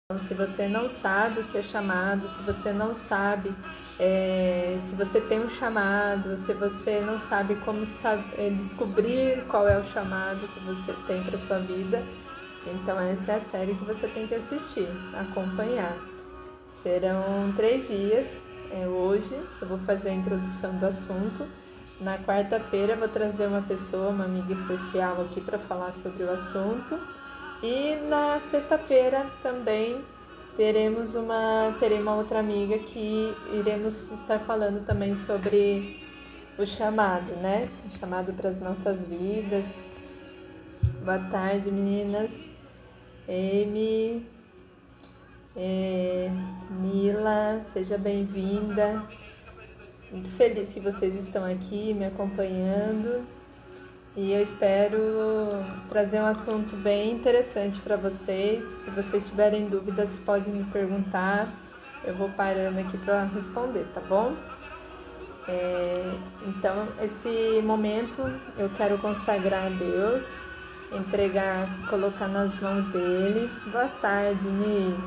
Então, se você não sabe o que é chamado, se você não sabe se você tem um chamado, se você não sabe como descobrir qual é o chamado que você tem para sua vida, então essa é a série que você tem que assistir, acompanhar. Serão 3 dias, hoje eu vou fazer a introdução do assunto. Na quarta-feira eu vou trazer uma pessoa, uma amiga especial aqui para falar sobre o assunto. E na sexta-feira também terei uma outra amiga que iremos estar falando também sobre o chamado, né? O chamado para as nossas vidas. Boa tarde, meninas. Amy, Mila, seja bem-vinda. Muito feliz que vocês estão aqui me acompanhando. E eu espero trazer um assunto bem interessante para vocês. Se vocês tiverem dúvidas, podem me perguntar. Eu vou parando aqui para responder, tá bom? Então, esse momento eu quero consagrar a Deus, colocar nas mãos dele. Boa tarde, Mi.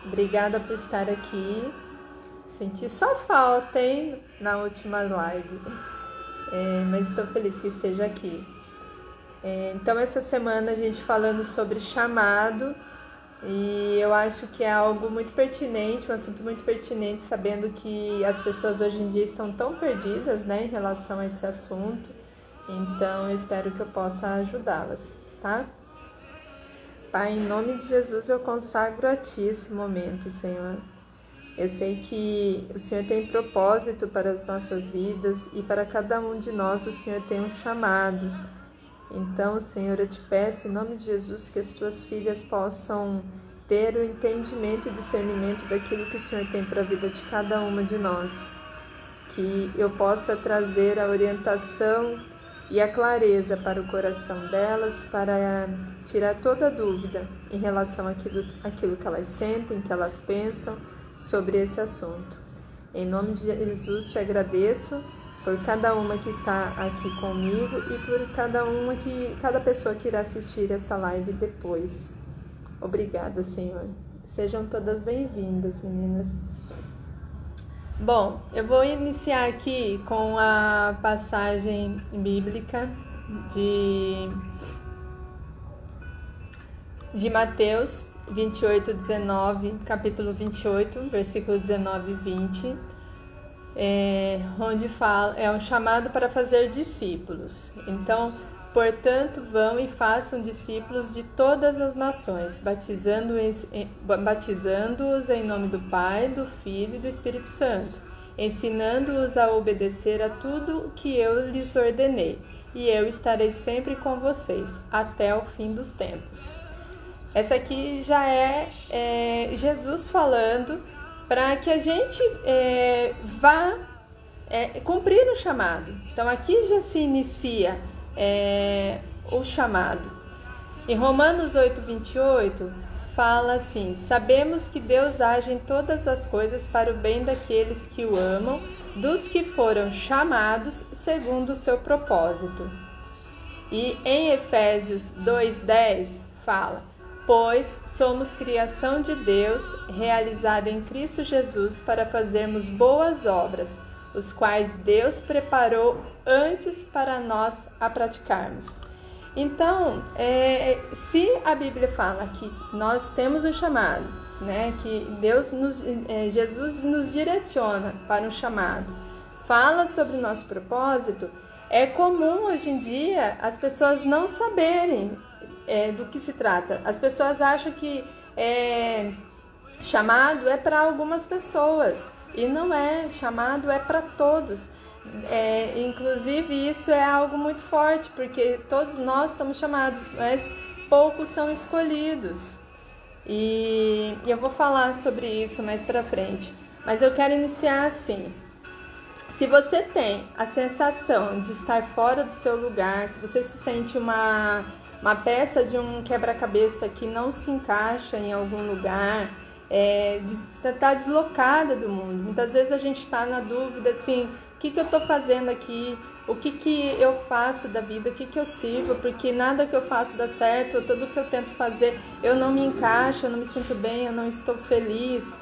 Obrigada por estar aqui. Senti só falta, hein, na última live. Mas estou feliz que esteja aqui. Então, essa semana a gente falando sobre chamado, e eu acho que é algo muito pertinente, um assunto muito pertinente, sabendo que as pessoas hoje em dia estão tão perdidas, né, em relação a esse assunto. Então, eu espero que eu possa ajudá-las, tá? Pai, em nome de Jesus, eu consagro a Ti esse momento, Senhor. Eu sei que o Senhor tem propósito para as nossas vidas e para cada um de nós o Senhor tem um chamado. Então, Senhor, eu te peço em nome de Jesus que as tuas filhas possam ter o entendimento e discernimento daquilo que o Senhor tem para a vida de cada uma de nós. Que eu possa trazer a orientação e a clareza para o coração delas, para tirar toda dúvida em relação àquilo que elas sentem, que elas pensam sobre esse assunto. Em nome de Jesus, te agradeço por cada uma que está aqui comigo e por cada pessoa que irá assistir essa live depois. Obrigada, Senhor. Sejam todas bem-vindas, meninas. Bom, eu vou iniciar aqui com a passagem bíblica de Mateus 28, 19, capítulo 28, versículo 19 e 20, onde fala, é um chamado para fazer discípulos. Então, portanto, vão e façam discípulos de todas as nações, batizando-os em nome do Pai, do Filho e do Espírito Santo, ensinando-os a obedecer a tudo o que eu lhes ordenei, e eu estarei sempre com vocês, até o fim dos tempos. Essa aqui já é Jesus falando para que a gente vá cumprir o chamado. Então, aqui já se inicia o chamado. Em Romanos 8, 28, fala assim: sabemos que Deus age em todas as coisas para o bem daqueles que o amam, dos que foram chamados segundo o seu propósito. E em Efésios 2:10 fala: pois somos criação de Deus, realizada em Cristo Jesus para fazermos boas obras, os quais Deus preparou antes para nós a praticarmos. Então, se a Bíblia fala que nós temos um chamado, né, que Jesus nos direciona para um chamado, fala sobre o nosso propósito, é comum hoje em dia as pessoas não saberem do que se trata. As pessoas acham que chamado é para algumas pessoas, e não é. Chamado é para todos. Inclusive, isso é algo muito forte, porque todos nós somos chamados, mas poucos são escolhidos. E eu vou falar sobre isso mais para frente. Mas eu quero iniciar assim. Se você tem a sensação de estar fora do seu lugar, se você se sente uma peça de um quebra-cabeça que não se encaixa em algum lugar, está deslocada do mundo. Muitas vezes a gente está na dúvida assim: o que eu estou fazendo aqui? o que eu faço da vida, o que eu sirvo, porque nada que eu faço dá certo, tudo que eu tento fazer eu não me encaixo, eu não me sinto bem, eu não estou feliz.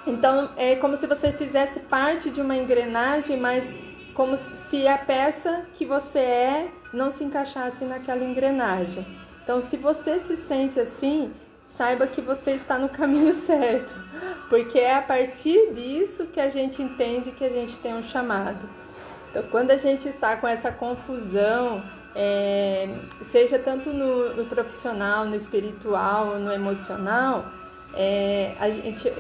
Então é como se você fizesse parte de uma engrenagem, mas como se a peça que você é não se encaixasse naquela engrenagem. Então, se você se sente assim, saiba que você está no caminho certo, porque é a partir disso que a gente entende que a gente tem um chamado. Então, quando a gente está com essa confusão, seja tanto no profissional, no espiritual ou no emocional,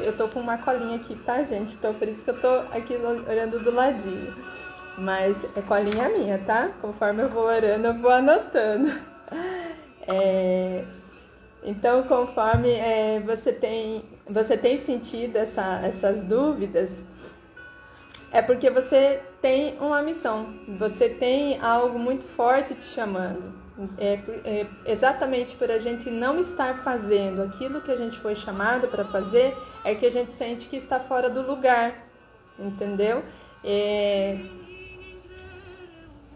eu tô com uma colinha aqui, tá, gente? Então, por isso que eu tô aqui olhando do ladinho. Mas é colinha minha, tá? Conforme eu vou orando, eu vou anotando. Então, conforme você tem sentido essas dúvidas, é porque você tem uma missão, você tem algo muito forte te chamando. Exatamente por a gente não estar fazendo aquilo que a gente foi chamado para fazer, é que a gente sente que está fora do lugar, entendeu?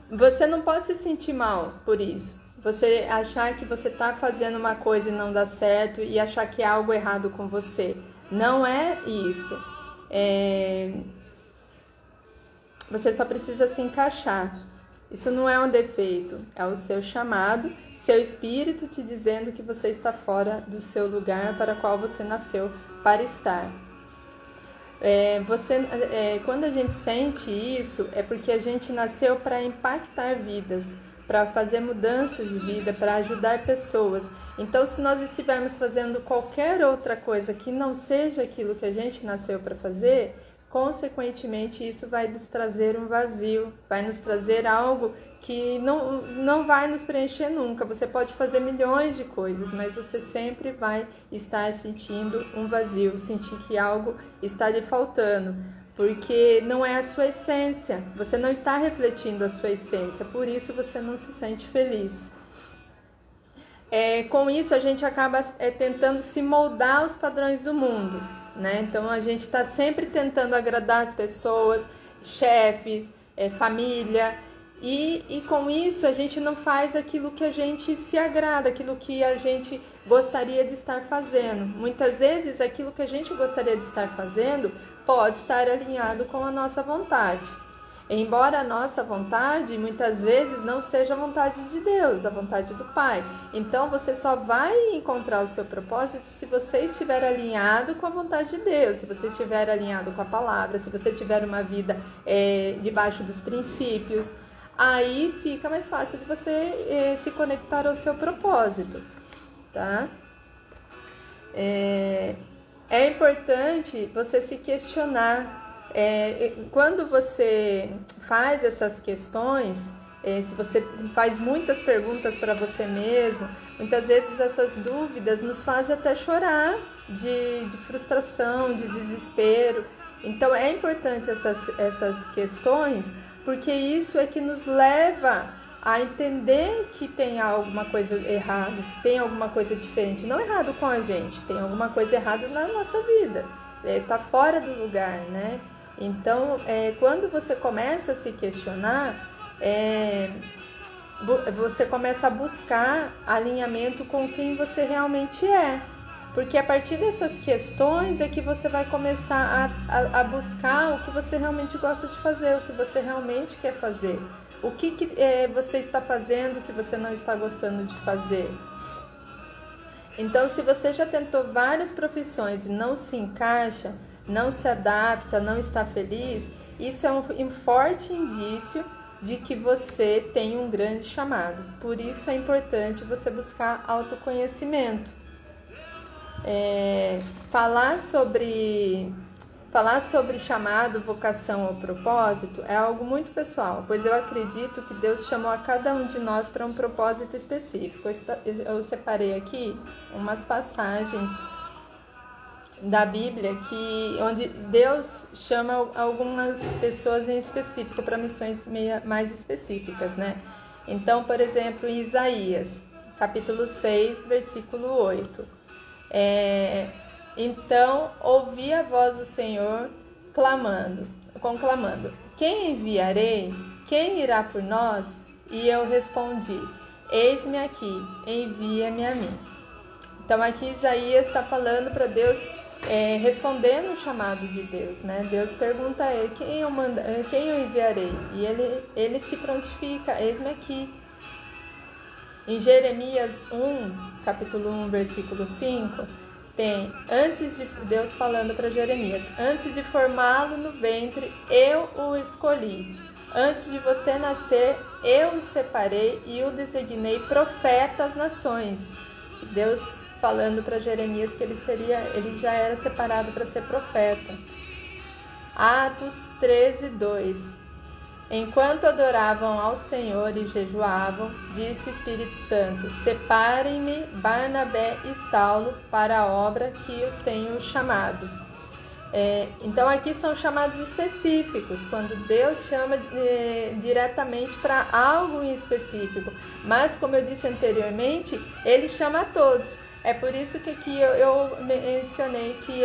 Você não pode se sentir mal por isso. Você achar que você está fazendo uma coisa e não dá certo e achar que há algo errado com você. Não é isso. Você só precisa se encaixar. Isso não é um defeito, é o seu chamado, seu espírito te dizendo que você está fora do seu lugar para o qual você nasceu para estar. Quando a gente sente isso, é porque a gente nasceu para impactar vidas, para fazer mudanças de vida, para ajudar pessoas. Então, se nós estivermos fazendo qualquer outra coisa que não seja aquilo que a gente nasceu para fazer, consequentemente isso vai nos trazer um vazio, vai nos trazer algo que não vai nos preencher nunca. Você pode fazer milhões de coisas, mas você sempre vai estar sentindo um vazio, sentir que algo está lhe faltando, porque não é a sua essência, você não está refletindo a sua essência, por isso você não se sente feliz. Com isso a gente acaba tentando se moldar aos padrões do mundo, né? Então a gente está sempre tentando agradar as pessoas, chefes, família, e com isso a gente não faz aquilo que a gente se agrada, aquilo que a gente gostaria de estar fazendo. Muitas vezes aquilo que a gente gostaria de estar fazendo pode estar alinhado com a nossa vontade. Embora a nossa vontade muitas vezes não seja a vontade de Deus, a vontade do Pai. Então você só vai encontrar o seu propósito se você estiver alinhado com a vontade de Deus, se você estiver alinhado com a palavra, se você tiver uma vida debaixo dos princípios. Aí fica mais fácil de você se conectar ao seu propósito, tá? É importante você se questionar. Quando você faz essas questões, se você faz muitas perguntas para você mesmo, muitas vezes essas dúvidas nos fazem até chorar de frustração, de desespero. Então é importante essas questões, porque isso é que nos leva a entender que tem alguma coisa errada, que tem alguma coisa diferente. Não errado com a gente, tem alguma coisa errada na nossa vida. Está fora do lugar, né? Então, quando você começa a se questionar, você começa a buscar alinhamento com quem você realmente é. Porque a partir dessas questões é que você vai começar a buscar o que você realmente gosta de fazer, o que você realmente quer fazer. O que você está fazendo que você não está gostando de fazer. Então, se você já tentou várias profissões e não se encaixa, não se adapta, não está feliz, isso é um forte indício de que você tem um grande chamado. Por isso é importante você buscar autoconhecimento. Falar sobre chamado, vocação ou propósito é algo muito pessoal, pois eu acredito que Deus chamou a cada um de nós para um propósito específico. Eu separei aqui umas passagens da Bíblia onde Deus chama algumas pessoas em específico para missões mais específicas, né? Então, por exemplo, em Isaías, capítulo 6, versículo 8. Então, ouvi a voz do Senhor conclamando: quem enviarei? quem irá por nós? E eu respondi, eis-me aqui, envia-me a mim. Então aqui Isaías está falando para Deus, respondendo o chamado de Deus, né? Deus pergunta a ele, quem eu enviarei? E ele se prontifica, eis-me aqui. Em Jeremias 1, capítulo 1, versículo 5, tem, antes de Deus falando para Jeremias, antes de formá-lo no ventre, eu o escolhi. Antes de você nascer, eu o separei e o designei profeta às nações. Deus falando para Jeremias que ele já era separado para ser profeta. Atos 13, 2. Enquanto adoravam ao Senhor e jejuavam, disse o Espírito Santo, separem-me Barnabé e Saulo para a obra que os tenho chamado. Então aqui são chamados específicos, quando Deus chama diretamente para algo em específico. Mas como eu disse anteriormente, Ele chama a todos. É por isso que aqui eu mencionei que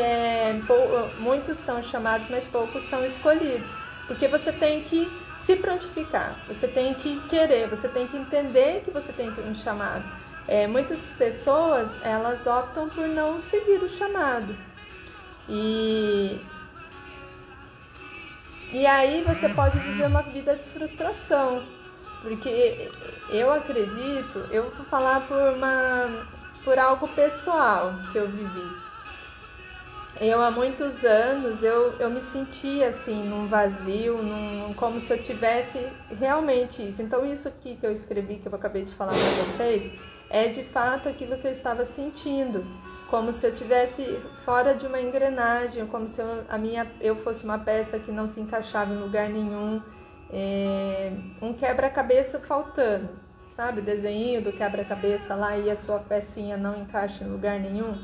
muitos são chamados, mas poucos são escolhidos. Porque você tem que se prontificar, você tem que querer, você tem que entender que você tem um chamado. Muitas pessoas, elas optam por não seguir o chamado. E aí você pode viver uma vida de frustração. Porque eu acredito, eu vou falar por algo pessoal que eu vivi. Há muitos anos, eu me sentia assim, num vazio, como se eu tivesse realmente isso. Então, isso aqui que eu escrevi, que eu acabei de falar para vocês, é de fato aquilo que eu estava sentindo. Como se eu estivesse fora de uma engrenagem, como se eu fosse uma peça que não se encaixava em lugar nenhum. Um quebra-cabeça faltando, sabe? O desenho do quebra-cabeça lá e a sua pecinha não encaixa em lugar nenhum.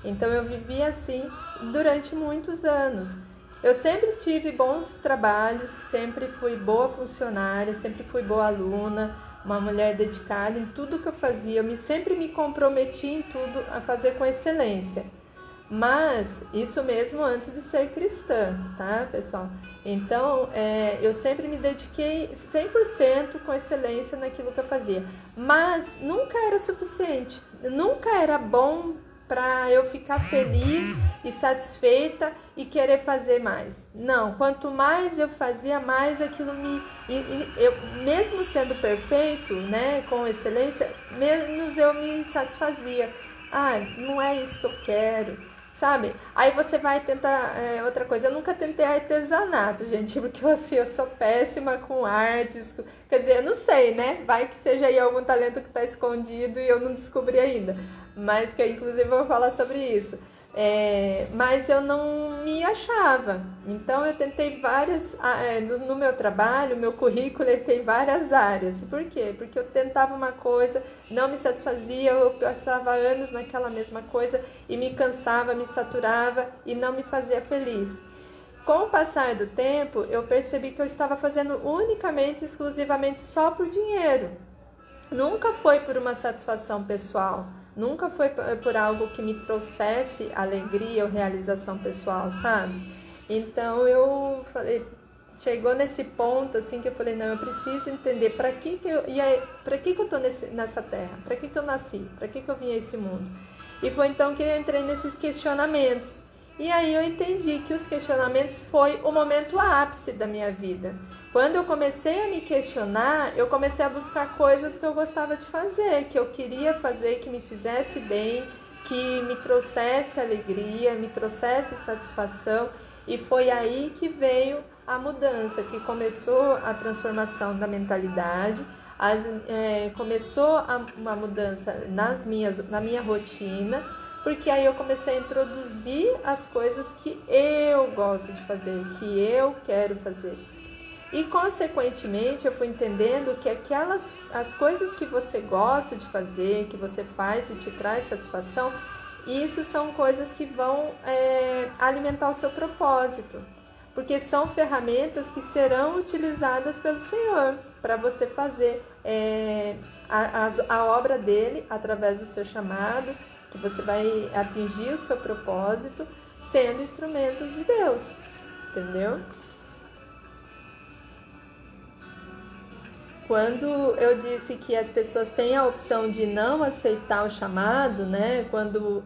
Então eu vivi assim durante muitos anos. Eu sempre tive bons trabalhos, sempre fui boa funcionária, sempre fui boa aluna, uma mulher dedicada em tudo que eu fazia. Sempre me comprometi em tudo a fazer com excelência. Mas isso mesmo antes de ser cristã, tá, pessoal? Então, eu sempre me dediquei 100% com excelência naquilo que eu fazia. Mas nunca era suficiente, nunca era bom para eu ficar feliz e satisfeita e querer fazer mais. Não, quanto mais eu fazia, mais aquilo mesmo sendo perfeito, né, com excelência, menos eu me satisfazia. Não é isso que eu quero, sabe? Aí você vai tentar outra coisa. Eu nunca tentei artesanato, gente, porque assim, eu sou péssima com artes. Quer dizer, eu não sei, né? Vai que seja aí algum talento que está escondido e eu não descobri ainda. Mas que inclusive eu vou falar sobre isso. Mas eu não me achava. Então eu tentei várias, no meu trabalho, meu currículo ele tem várias áreas. Por quê? Porque eu tentava uma coisa, não me satisfazia, eu passava anos naquela mesma coisa e me cansava, me saturava e não me fazia feliz. Com o passar do tempo, eu percebi que eu estava fazendo unicamente, exclusivamente só por dinheiro. Nunca foi por uma satisfação pessoal. Nunca foi por algo que me trouxesse alegria ou realização pessoal, sabe? Então eu falei, chegou nesse ponto assim que eu falei, não, eu preciso entender para que eu tô nessa terra, para que eu nasci, para que eu vim a esse mundo. E foi então que eu entrei nesses questionamentos. E aí eu entendi que os questionamentos foi o momento ápice da minha vida. Quando eu comecei a me questionar, eu comecei a buscar coisas que eu gostava de fazer, que eu queria fazer, que me fizesse bem, que me trouxesse alegria, me trouxesse satisfação. E foi aí que veio a mudança, que começou a transformação da mentalidade, começou uma mudança na minha rotina, porque aí eu comecei a introduzir as coisas que eu gosto de fazer, que eu quero fazer. E, consequentemente, eu fui entendendo que as coisas que você gosta de fazer, que você faz e te traz satisfação, isso são coisas que vão alimentar o seu propósito. Porque são ferramentas que serão utilizadas pelo Senhor para você fazer a obra dele através do seu chamado, que você vai atingir o seu propósito sendo instrumentos de Deus, entendeu? quando eu disse que as pessoas têm a opção de não aceitar o chamado, né? Quando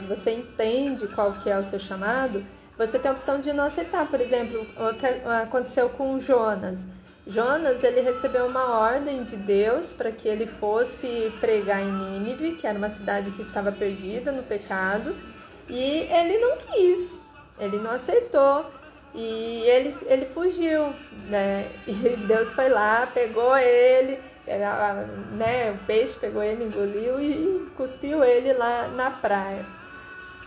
você entende qual que é o seu chamado, você tem a opção de não aceitar. Por exemplo, o que aconteceu com Jonas. Jonas, ele recebeu uma ordem de Deus para que ele fosse pregar em Nínive, que era uma cidade que estava perdida no pecado, e ele não quis, ele não aceitou. E ele fugiu, né? E Deus foi lá, pegou ele, né? O peixe pegou ele, engoliu e cuspiu ele lá na praia.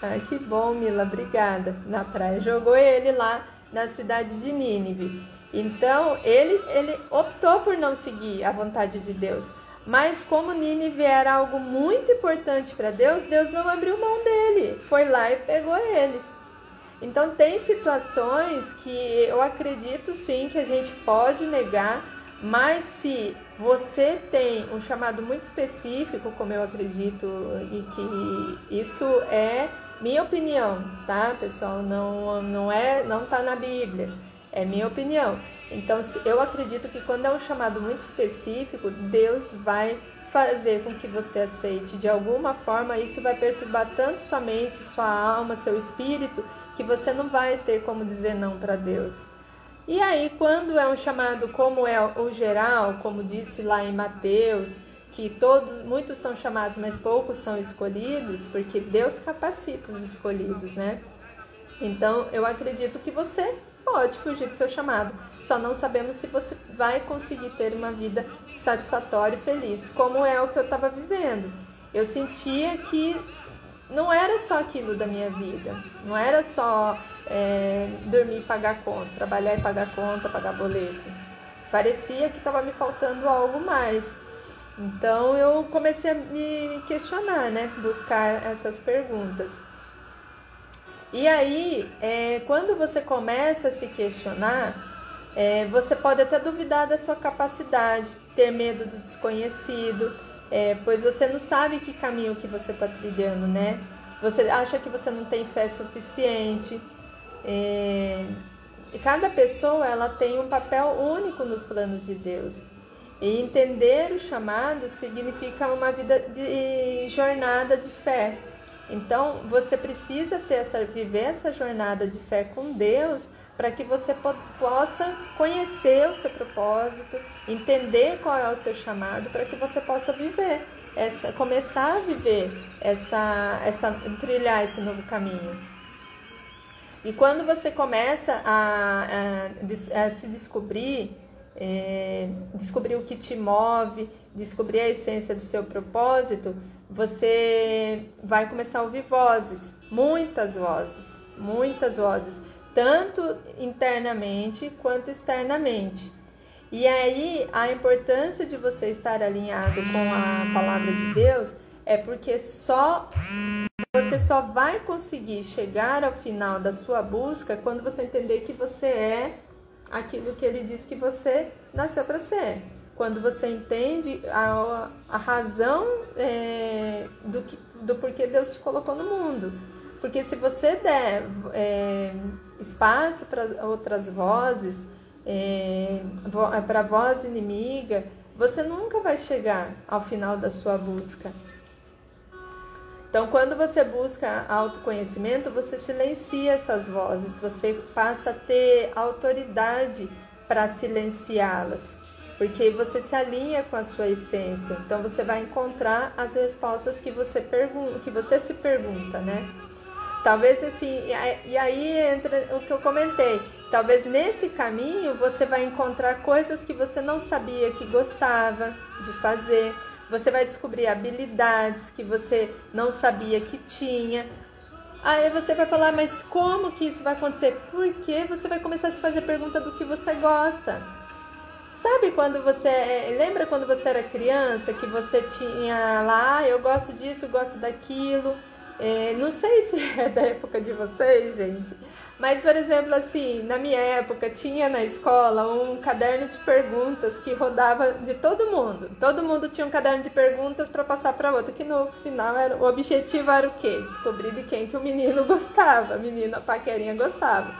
Ah, que bom, Mila, obrigada. Na praia, jogou ele lá na cidade de Nínive. Então, ele optou por não seguir a vontade de Deus. Mas como Nínive era algo muito importante para Deus, Deus não abriu mão dele. Foi lá e pegou ele. Então, tem situações que eu acredito sim que a gente pode negar, mas se você tem um chamado muito específico, como eu acredito, e que isso é minha opinião, tá, pessoal? Não tá na Bíblia, é minha opinião. Então, eu acredito que quando é um chamado muito específico, Deus vai fazer com que você aceite. De alguma forma, isso vai perturbar tanto sua mente, sua alma, seu espírito, que você não vai ter como dizer não para Deus. E aí, quando é um chamado como é o geral, como disse lá em Mateus, que muitos são chamados, mas poucos são escolhidos, porque Deus capacita os escolhidos, né? Então, eu acredito que você pode fugir do seu chamado. Só não sabemos se você vai conseguir ter uma vida satisfatória e feliz, como é o que eu estava vivendo. Eu sentia que não era só aquilo da minha vida, não era só dormir e pagar conta, trabalhar e pagar conta, pagar boleto. Parecia que estava me faltando algo mais. Então eu comecei a me questionar, né? Buscar essas perguntas. E aí, quando você começa a se questionar, você pode até duvidar da sua capacidade, ter medo do desconhecido, pois você não sabe que caminho que você está trilhando, né? Você acha que você não tem fé suficiente. E cada pessoa, ela tem um papel único nos planos de Deus. E entender o chamado significa uma vida de jornada de fé. Então, você precisa viver essa jornada de fé com Deus para que você possa conhecer o seu propósito, entender qual é o seu chamado, para que você possa viver, começar a viver, trilhar esse novo caminho. E quando você começa a se descobrir, descobrir o que te move, descobrir a essência do seu propósito, você vai começar a ouvir vozes, muitas vozes, tanto internamente quanto externamente. E aí a importância de você estar alinhado com a palavra de Deus é porque você só vai conseguir chegar ao final da sua busca quando você entender que você é aquilo que ele diz que você nasceu para ser. Quando você entende a razão do porquê Deus te colocou no mundo. Porque se você der espaço para outras vozes, para a voz inimiga, você nunca vai chegar ao final da sua busca. Então, quando você busca autoconhecimento, você silencia essas vozes, você passa a ter autoridade para silenciá-las, porque você se alinha com a sua essência. Então, você vai encontrar as respostas que você se pergunta, né? Talvez e aí entra o que eu comentei. Talvez nesse caminho você vai encontrar coisas que você não sabia que gostava de fazer. Você vai descobrir habilidades que você não sabia que tinha. Aí você vai falar, mas como que isso vai acontecer? Porque você vai começar a se fazer pergunta do que você gosta. Sabe quando lembra quando você era criança, que você tinha lá, eu gosto disso, gosto daquilo. Não sei se é da época de vocês, gente. Mas, por exemplo, assim, na minha época tinha na escola um caderno de perguntas que rodava de todo mundo. Todo mundo tinha um caderno de perguntas para passar para outro, que no final o objetivo era o quê? Descobrir de quem que o menino gostava, a paquerinha gostava.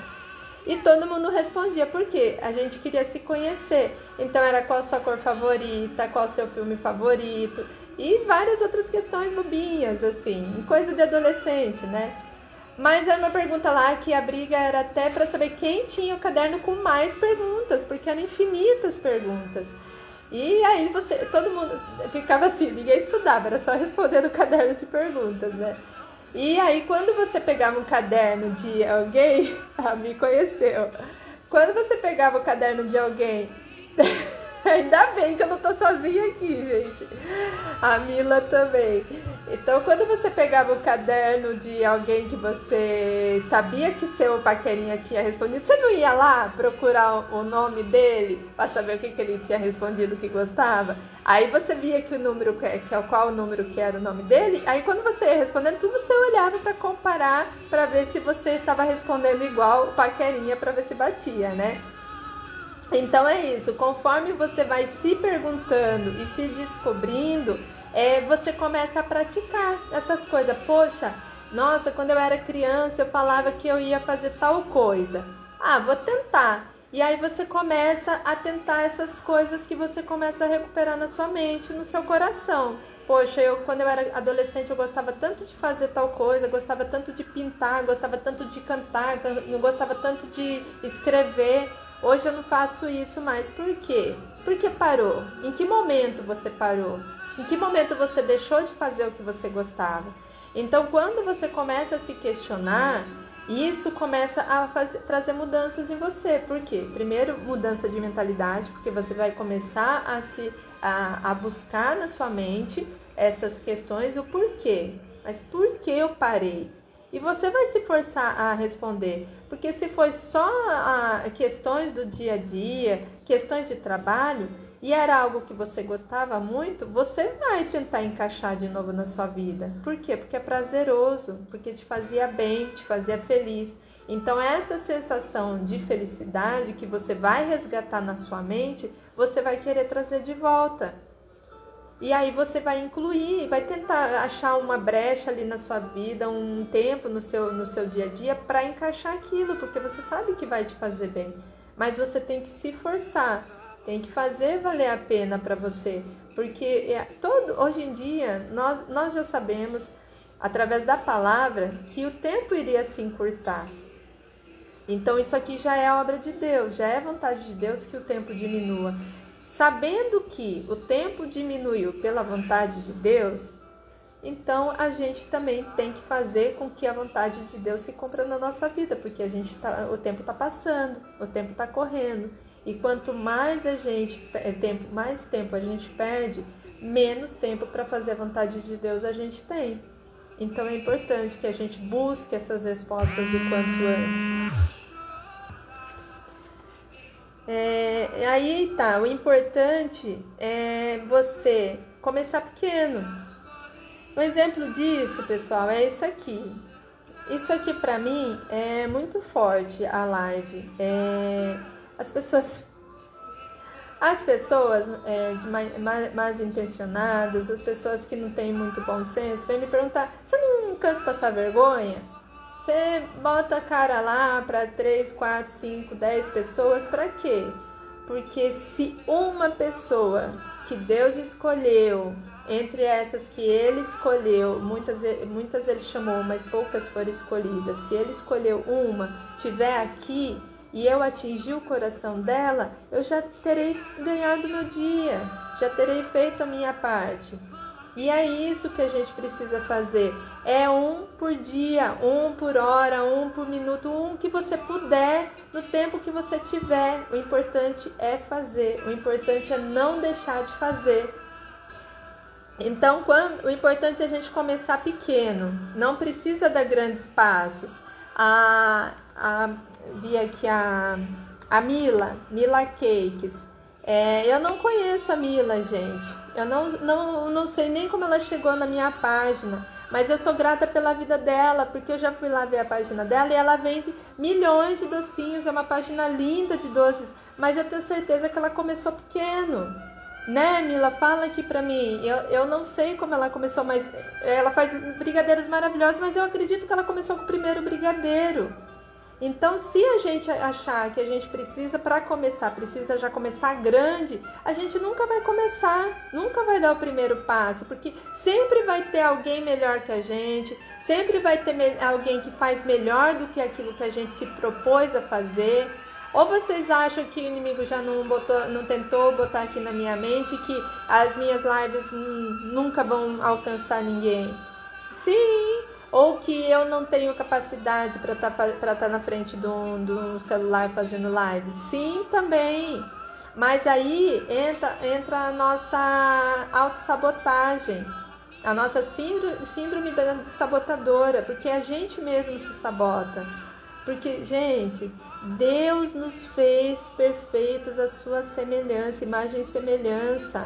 E todo mundo respondia, por quê? A gente queria se conhecer. Então era qual a sua cor favorita, qual o seu filme favorito e várias outras questões bobinhas, assim, coisa de adolescente, né? Mas era uma pergunta lá que a briga era até para saber quem tinha o caderno com mais perguntas, porque eram infinitas perguntas. E aí todo mundo ficava assim, ninguém estudava, era só responder no caderno de perguntas, né? E aí quando você pegava um caderno de alguém, me conheceu. Quando você pegava o caderno de alguém, ainda bem que eu não tô sozinha aqui, gente. A Mila também. Então, quando você pegava o caderno de alguém que você sabia que seu paquerinha tinha respondido, você não ia lá procurar o nome dele para saber o que ele tinha respondido que gostava? Aí você via que o número, qual o número que era o nome dele, aí quando você ia respondendo, tudo você olhava para comparar, para ver se você estava respondendo igual o paquerinha, para ver se batia, né? Então é isso, conforme você vai se perguntando e se descobrindo, você começa a praticar essas coisas. Poxa, nossa, quando eu era criança eu falava que eu ia fazer tal coisa. Vou tentar. E aí você começa a tentar essas coisas que você começa a recuperar na sua mente, no seu coração. Poxa, quando eu era adolescente eu gostava tanto de fazer tal coisa, gostava tanto de pintar, gostava tanto de cantar, eu gostava tanto de escrever. Hoje eu não faço isso mais. Por quê? Porque parou. Em que momento você parou? Em que momento você deixou de fazer o que você gostava? Então, quando você começa a se questionar, isso começa a trazer mudanças em você. Por quê? Primeiro, mudança de mentalidade, porque você vai começar a buscar na sua mente essas questões, o porquê. Mas por que eu parei? E você vai se forçar a responder, porque se foi só questões do dia a dia, questões de trabalho, e era algo que você gostava muito, você vai tentar encaixar de novo na sua vida. Por quê? Porque é prazeroso, porque te fazia bem, te fazia feliz. Então essa sensação de felicidade que você vai resgatar na sua mente, você vai querer trazer de volta. E aí você vai incluir, vai tentar achar uma brecha ali na sua vida, um tempo no seu dia a dia para encaixar aquilo, porque você sabe que vai te fazer bem. Mas você tem que se forçar, tem que fazer valer a pena para você. Porque hoje em dia nós já sabemos, através da palavra, que o tempo iria se encurtar. Então isso aqui já é obra de Deus, já é vontade de Deus que o tempo diminua. Sabendo que o tempo diminuiu pela vontade de Deus, então a gente também tem que fazer com que a vontade de Deus se cumpra na nossa vida, porque o tempo está passando, o tempo está correndo. E quanto mais mais tempo a gente perde, menos tempo para fazer a vontade de Deus a gente tem. Então é importante que a gente busque essas respostas o quanto antes. Aí tá, o importante é você começar pequeno. Um exemplo disso, pessoal, é isso aqui. Isso aqui pra mim é muito forte, a live. As pessoas mais intencionadas, as pessoas que não têm muito bom senso, vêm me perguntar, você não cansa passar vergonha? Você bota a cara lá para 3, 4, 5, 10 pessoas, para quê? Porque se uma pessoa que Deus escolheu, entre essas que Ele escolheu, muitas Ele chamou, mas poucas foram escolhidas. Se Ele escolheu uma, tiver aqui e eu atingir o coração dela, eu já terei ganhado meu dia, já terei feito a minha parte. E é isso que a gente precisa fazer. É um por dia, um por hora, um por minuto, um que você puder, no tempo que você tiver. O importante é fazer, o importante é não deixar de fazer. Então, o importante é a gente começar pequeno, não precisa dar grandes passos. Vi aqui a Mila Cakes. Eu não conheço a Mila, gente. Eu não sei nem como ela chegou na minha página, mas eu sou grata pela vida dela, porque eu já fui lá ver a página dela e ela vende milhões de docinhos, é uma página linda de doces, mas eu tenho certeza que ela começou pequeno. Né, Mila? Fala aqui pra mim. Eu não sei como ela começou, mas ela faz brigadeiros maravilhosos, mas eu acredito que ela começou com o primeiro brigadeiro. Então, se a gente achar que a gente precisa, para começar, precisa já começar grande, a gente nunca vai começar, nunca vai dar o primeiro passo, porque sempre vai ter alguém melhor que a gente, sempre vai ter alguém que faz melhor do que aquilo que a gente se propôs a fazer. Ou vocês acham que o inimigo já não tentou botar aqui na minha mente que as minhas lives nunca vão alcançar ninguém? Sim! Ou que eu não tenho capacidade para estar na frente do celular fazendo live? Sim, também. Mas aí entra a nossa autossabotagem, a nossa síndrome da sabotadora, porque a gente mesmo se sabota. Porque, gente, Deus nos fez perfeitos à sua semelhança, imagem e semelhança.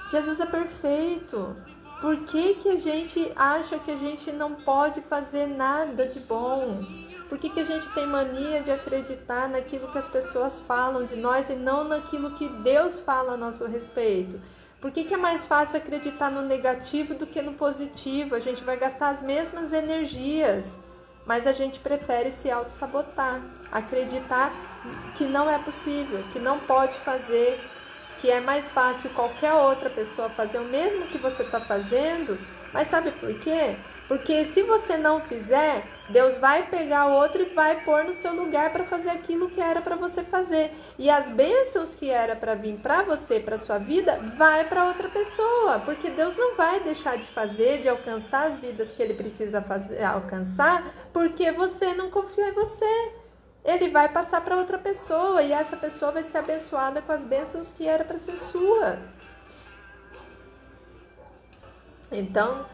Jesus é perfeito. Por que a gente acha que a gente não pode fazer nada de bom? Por que a gente tem mania de acreditar naquilo que as pessoas falam de nós e não naquilo que Deus fala a nosso respeito? Por que é mais fácil acreditar no negativo do que no positivo? A gente vai gastar as mesmas energias, mas a gente prefere se auto-sabotar, acreditar que não é possível, que não pode fazer, que é mais fácil qualquer outra pessoa fazer o mesmo que você está fazendo. Mas sabe por quê? Porque se você não fizer, Deus vai pegar o outro e vai pôr no seu lugar para fazer aquilo que era para você fazer. E as bênçãos que era para vir para você, para sua vida, vai para outra pessoa. Porque Deus não vai deixar de fazer, de alcançar as vidas que Ele precisa alcançar, porque você não confiou em você. Ele vai passar para outra pessoa e essa pessoa vai ser abençoada com as bênçãos que era para ser sua. Então,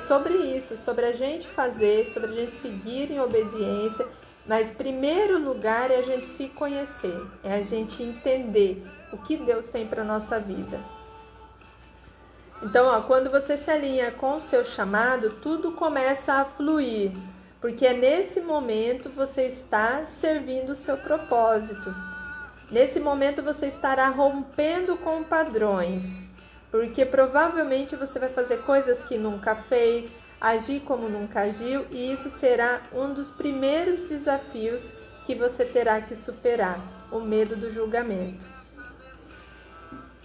sobre isso, sobre a gente fazer, sobre a gente seguir em obediência, mas primeiro lugar é a gente se conhecer, é a gente entender o que Deus tem para a nossa vida. Então, quando você se alinha com o seu chamado, tudo começa a fluir. Porque é nesse momento você está servindo o seu propósito. Nesse momento você estará rompendo com padrões. Porque provavelmente você vai fazer coisas que nunca fez, agir como nunca agiu, e isso será um dos primeiros desafios que você terá que superar, o medo do julgamento.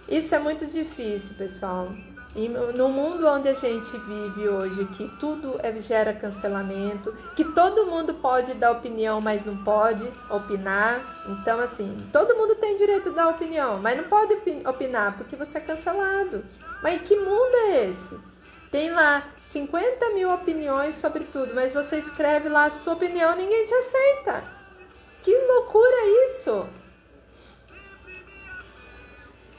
Isso é muito difícil, pessoal. E no mundo onde a gente vive hoje, que tudo gera cancelamento, que todo mundo pode dar opinião, mas não pode opinar. Então, assim, todo mundo tem direito de dar opinião, mas não pode opinar porque você é cancelado. Mas que mundo é esse? Tem lá 50 mil opiniões sobre tudo, mas você escreve lá a sua opinião e ninguém te aceita. Que loucura é isso?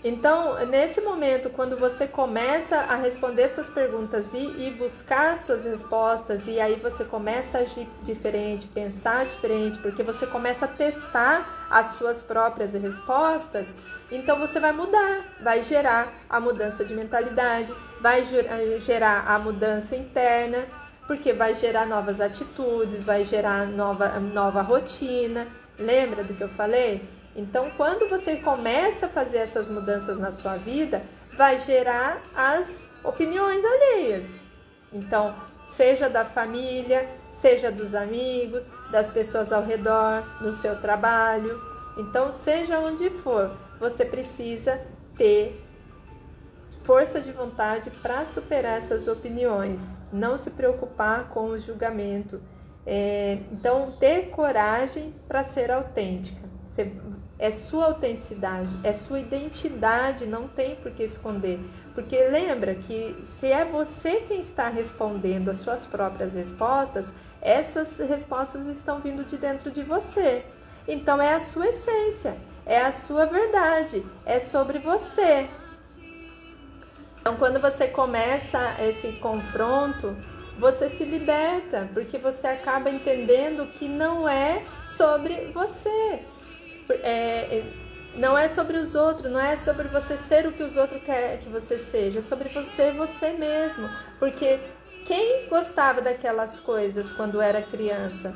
Então, nesse momento, quando você começa a responder suas perguntas e buscar suas respostas, e aí você começa a agir diferente, pensar diferente, porque você começa a testar as suas próprias respostas, então você vai mudar, vai gerar a mudança de mentalidade, vai gerar a mudança interna, porque vai gerar novas atitudes, vai gerar nova rotina. Lembra do que eu falei? Então, quando você começa a fazer essas mudanças na sua vida, vai gerar as opiniões alheias. Então, seja da família, seja dos amigos, das pessoas ao redor, no seu trabalho. Então, seja onde for, você precisa ter força de vontade para superar essas opiniões. Não se preocupar com o julgamento. Então, ter coragem para ser autêntica. É sua autenticidade, é sua identidade, não tem por que esconder. Porque lembra que se é você quem está respondendo as suas próprias respostas, essas respostas estão vindo de dentro de você. Então é a sua essência, é a sua verdade, é sobre você. Então quando você começa esse confronto, você se liberta, porque você acaba entendendo que não é sobre você. Não é sobre os outros, não é sobre você ser o que os outros querem que você seja, é sobre você mesmo. Porque quem gostava daquelas coisas quando era criança?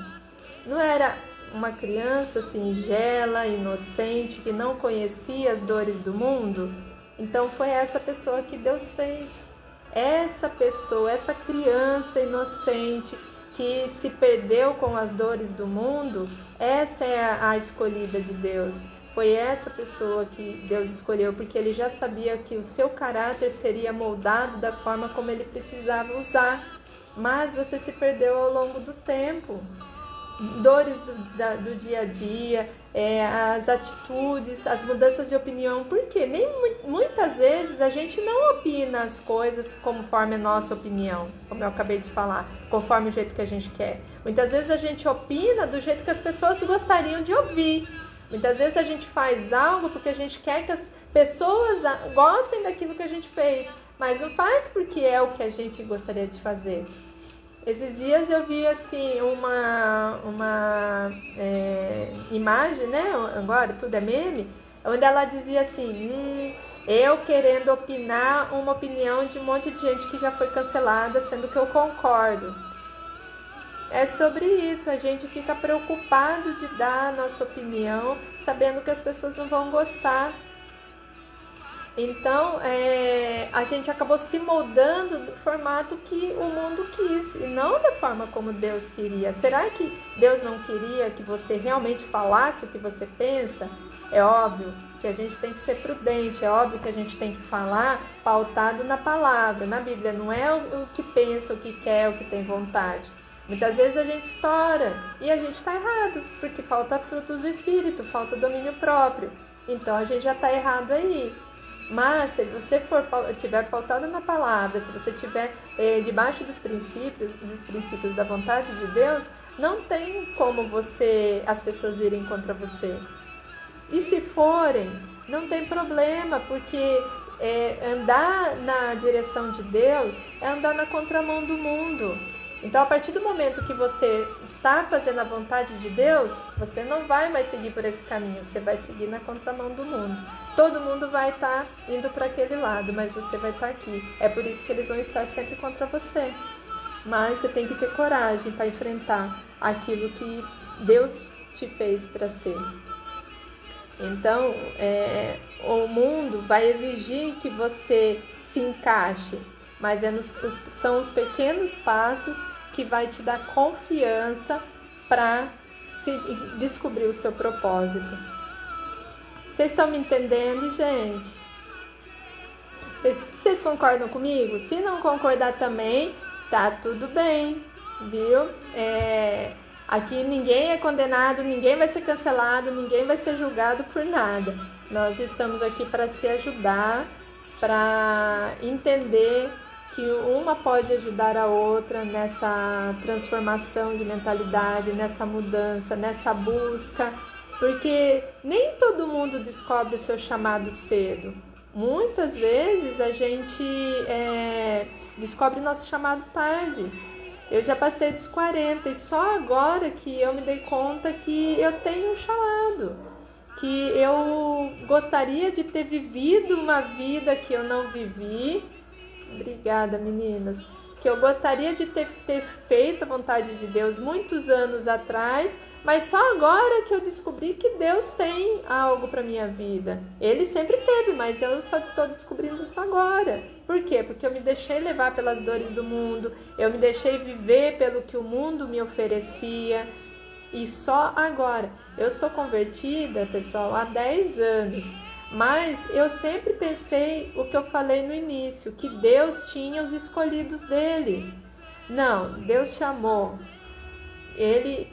Não era uma criança singela, inocente, que não conhecia as dores do mundo? Então foi essa pessoa que Deus fez. Essa pessoa, essa criança inocente, que se perdeu com as dores do mundo, essa é a escolhida de Deus. Foi essa pessoa que Deus escolheu, porque Ele já sabia que o seu caráter seria moldado da forma como Ele precisava usar. Mas você se perdeu ao longo do tempo. Dores do dia a dia, as atitudes, as mudanças de opinião. Por quê? Muitas vezes a gente não opina as coisas conforme a nossa opinião, como eu acabei de falar, conforme o jeito que a gente quer. Muitas vezes a gente opina do jeito que as pessoas gostariam de ouvir. Muitas vezes a gente faz algo porque a gente quer que as pessoas gostem daquilo que a gente fez, mas não faz porque é o que a gente gostaria de fazer. Esses dias eu vi assim uma imagem, né? Agora tudo é meme, onde ela dizia assim: eu querendo opinar uma opinião de um monte de gente que já foi cancelada, sendo que eu concordo. É sobre isso, a gente fica preocupado de dar a nossa opinião, sabendo que as pessoas não vão gostar. Então, a gente acabou se moldando do formato que o mundo quis, e não da forma como Deus queria. Será que Deus não queria que você realmente falasse o que você pensa? É óbvio que a gente tem que ser prudente, é óbvio que a gente tem que falar pautado na palavra. Na Bíblia não é o que pensa, o que quer, o que tem vontade. Muitas vezes a gente estoura e a gente está errado, porque falta frutos do Espírito, falta domínio próprio. Então a gente já está errado aí. Mas se você estiver pautado na palavra, se você estiver debaixo dos princípios da vontade de Deus, não tem como as pessoas irem contra você. E se forem, não tem problema, porque andar na direção de Deus é andar na contramão do mundo. Então, a partir do momento que você está fazendo a vontade de Deus, você não vai mais seguir por esse caminho, você vai seguir na contramão do mundo. Todo mundo vai estar indo para aquele lado, mas você vai estar aqui. É por isso que eles vão estar sempre contra você. Mas você tem que ter coragem para enfrentar aquilo que Deus te fez para ser. Então, o mundo vai exigir que você se encaixe, mas são os pequenos passos que vai te dar confiança para descobrir o seu propósito. Vocês estão me entendendo, gente? Vocês concordam comigo? Se não concordar também, tá tudo bem, viu? Aqui ninguém é condenado, ninguém vai ser cancelado, ninguém vai ser julgado por nada. Nós estamos aqui para se ajudar, para entender que uma pode ajudar a outra nessa transformação de mentalidade, nessa mudança, nessa busca, porque nem todo mundo descobre o seu chamado cedo. Muitas vezes a gente descobre nosso chamado tarde. Eu já passei dos 40 e só agora que eu me dei conta que eu tenho um chamado, que eu gostaria de ter vivido uma vida que eu não vivi. Obrigada, meninas. Que eu gostaria de ter feito a vontade de Deus muitos anos atrás, mas só agora que eu descobri que Deus tem algo para minha vida. Ele sempre teve, mas eu só estou descobrindo isso agora. Por quê? Porque eu me deixei levar pelas dores do mundo, eu me deixei viver pelo que o mundo me oferecia. E só agora. Eu sou convertida, pessoal, há 10 anos. Mas eu sempre pensei o que eu falei no início, que Deus tinha os escolhidos dele. Não, Deus chamou. Ele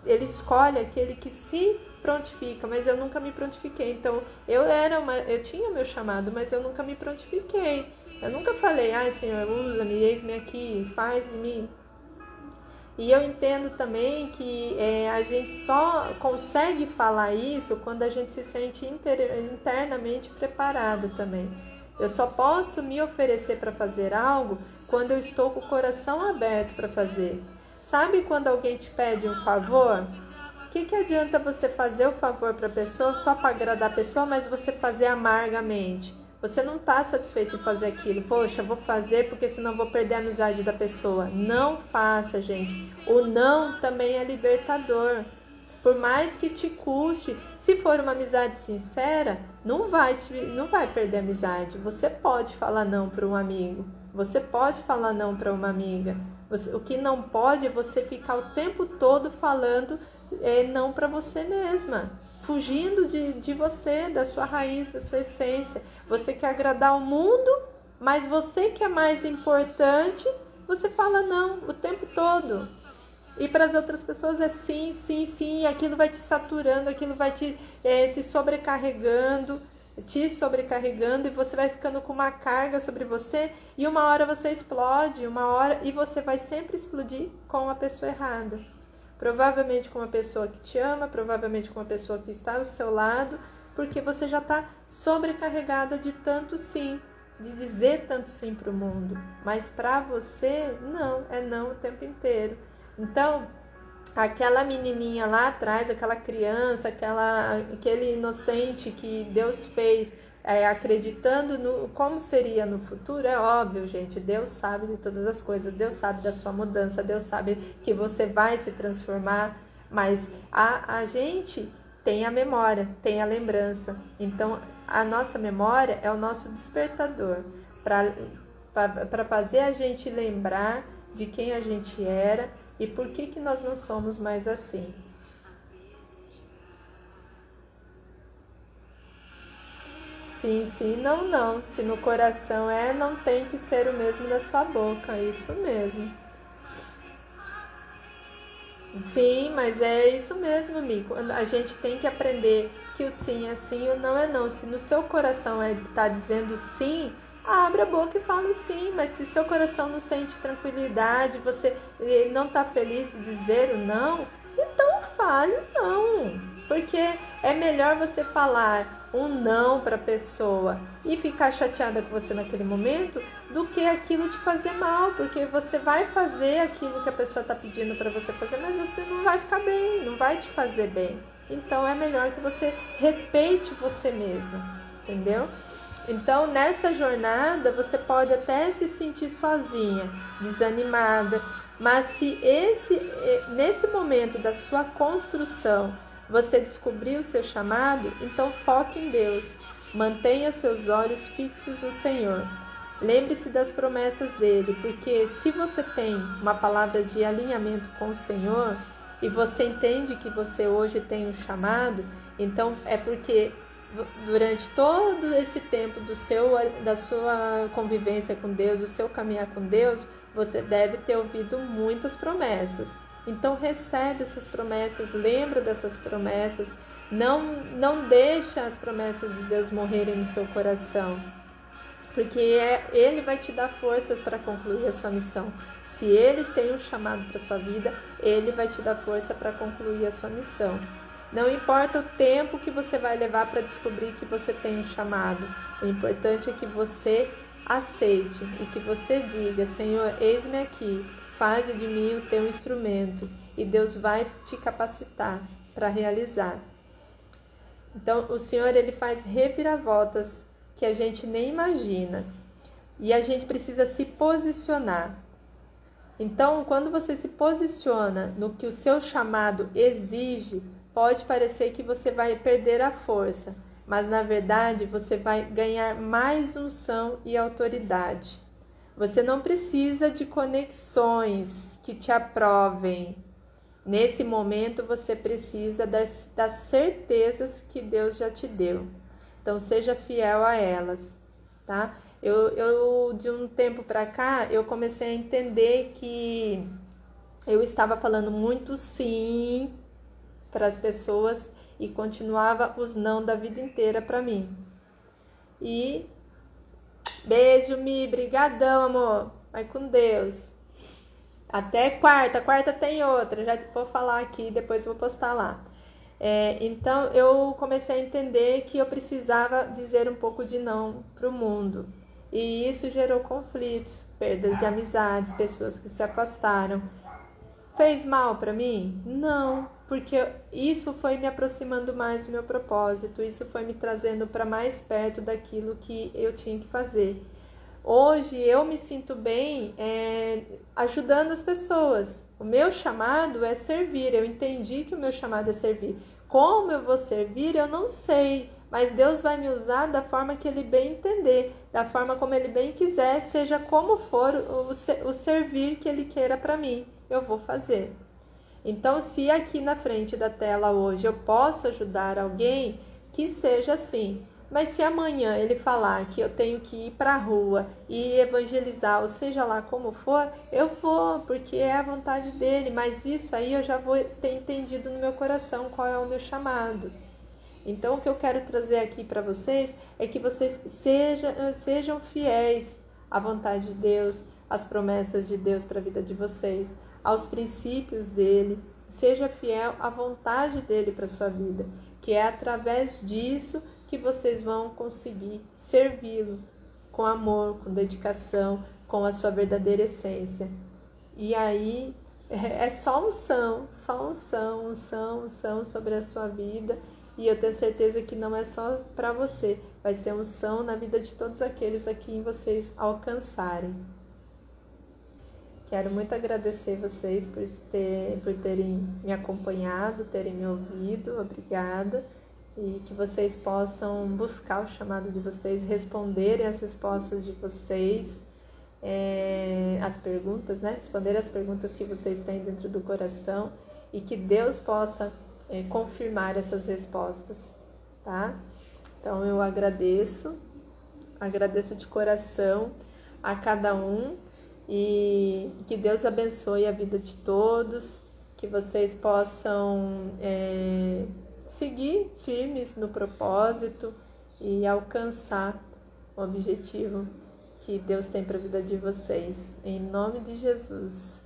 escolhe aquele que se prontifica, mas eu nunca me prontifiquei. Então, eu tinha o meu chamado, mas eu nunca me prontifiquei. Eu nunca falei, ai Senhor, usa-me, eis-me aqui, faz em mim. E eu entendo também que a gente só consegue falar isso quando a gente se sente internamente preparado também. Eu só posso me oferecer para fazer algo quando eu estou com o coração aberto para fazer. Sabe quando alguém te pede um favor? O que adianta você fazer o favor para a pessoa só para agradar a pessoa, mas você fazer amargamente? Você não está satisfeito em fazer aquilo. Poxa, vou fazer porque senão vou perder a amizade da pessoa. Não faça, gente. O não também é libertador. Por mais que te custe, se for uma amizade sincera, não vai perder a amizade. Você pode falar não para um amigo. Você pode falar não para uma amiga. O que não pode é você ficar o tempo todo falando não para você mesma, fugindo de você, da sua raiz, da sua essência. Você quer agradar o mundo, mas você que é mais importante, você fala não o tempo todo. E para as outras pessoas é sim, sim, sim, e aquilo vai te saturando, aquilo vai te te sobrecarregando, e você vai ficando com uma carga sobre você, e uma hora você explode, e você vai sempre explodir com a pessoa errada. Provavelmente com uma pessoa que te ama, provavelmente com uma pessoa que está ao seu lado, porque você já está sobrecarregada de tanto sim, de dizer tanto sim para o mundo. Mas para você, não, é não o tempo inteiro. Então, aquela menininha lá atrás, aquela criança, aquele inocente que Deus fez, acreditando no como seria no futuro, é óbvio, gente, Deus sabe de todas as coisas, Deus sabe da sua mudança, Deus sabe que você vai se transformar, mas a gente tem a memória, tem a lembrança. Então, a nossa memória é o nosso despertador para fazer a gente lembrar de quem a gente era e por que nós não somos mais assim. Sim, sim, não, não. Se no coração não tem que ser o mesmo da sua boca, isso mesmo. Sim, mas é isso mesmo, amigo. A gente tem que aprender que o sim é sim e o não é não. Se no seu coração tá dizendo sim, abre a boca e fala sim. Mas se seu coração não sente tranquilidade, você não está feliz de dizer o não, então fale não. Porque é melhor você falar um não para a pessoa e ficar chateada com você naquele momento do que aquilo te fazer mal, porque você vai fazer aquilo que a pessoa está pedindo para você fazer, mas você não vai ficar bem, não vai te fazer bem. Então é melhor que você respeite você mesma, entendeu? Então nessa jornada você pode até se sentir sozinha, desanimada, mas se nesse momento da sua construção você descobriu o seu chamado, então foque em Deus. Mantenha seus olhos fixos no Senhor. Lembre-se das promessas dele, porque se você tem uma palavra de alinhamento com o Senhor e você entende que você hoje tem um chamado, então é porque durante todo esse tempo da sua convivência com Deus, do seu caminhar com Deus, você deve ter ouvido muitas promessas. Então recebe essas promessas, lembra dessas promessas, não deixa as promessas de Deus morrerem no seu coração, porque Ele vai te dar forças para concluir a sua missão. Se Ele tem um chamado para a sua vida, Ele vai te dar força para concluir a sua missão. Não importa o tempo que você vai levar para descobrir que você tem um chamado, o importante é que você aceite e que você diga: Senhor, eis-me aqui. Faze de mim o teu instrumento e Deus vai te capacitar para realizar. Então, o Senhor, Ele faz reviravoltas que a gente nem imagina e a gente precisa se posicionar. Então, quando você se posiciona no que o seu chamado exige, pode parecer que você vai perder a força, mas na verdade você vai ganhar mais unção e autoridade. Você não precisa de conexões que te aprovem. Nesse momento, você precisa das certezas que Deus já te deu. Então, seja fiel a elas, tá? Eu de um tempo para cá, eu comecei a entender que eu estava falando muito sim para as pessoas e continuava os não da vida inteira para mim. E beijo, Mi, brigadão, amor. Vai com Deus. Até quarta. Quarta tem outra. Já vou falar aqui, depois vou postar lá. Então, eu comecei a entender que eu precisava dizer um pouco de não para o mundo. E isso gerou conflitos, perdas de amizades, pessoas que se afastaram. Fez mal para mim? Não, porque isso foi me aproximando mais do meu propósito, isso foi me trazendo para mais perto daquilo que eu tinha que fazer. Hoje eu me sinto bem ajudando as pessoas. O meu chamado é servir, eu entendi que o meu chamado é servir. Como eu vou servir, eu não sei, mas Deus vai me usar da forma que Ele bem entender, da forma como Ele bem quiser, seja como for o servir que Ele queira para mim, eu vou fazer. Então, se aqui na frente da tela hoje eu posso ajudar alguém, que seja assim. Mas se amanhã ele falar que eu tenho que ir para a rua e evangelizar, ou seja lá como for, eu vou, porque é a vontade dele. Mas isso aí eu já vou ter entendido no meu coração qual é o meu chamado. Então, o que eu quero trazer aqui para vocês é que vocês sejam fiéis à vontade de Deus, às promessas de Deus para a vida de vocês, aos princípios dele. Seja fiel à vontade dele para a sua vida, que é através disso que vocês vão conseguir servi-lo com amor, com dedicação, com a sua verdadeira essência. E aí é só unção sobre a sua vida. E eu tenho certeza que não é só para você, vai ser unção na vida de todos aqueles a quem vocês alcançarem. Quero muito agradecer vocês por terem me acompanhado, terem me ouvido, obrigada. E que vocês possam buscar o chamado de vocês, responderem as respostas de vocês, as perguntas, né? Responder as perguntas que vocês têm dentro do coração e que Deus possa confirmar essas respostas, tá? Então eu agradeço de coração a cada um e que Deus abençoe a vida de todos, que vocês possam seguir firmes no propósito e alcançar o objetivo que Deus tem para a vida de vocês. Em nome de Jesus.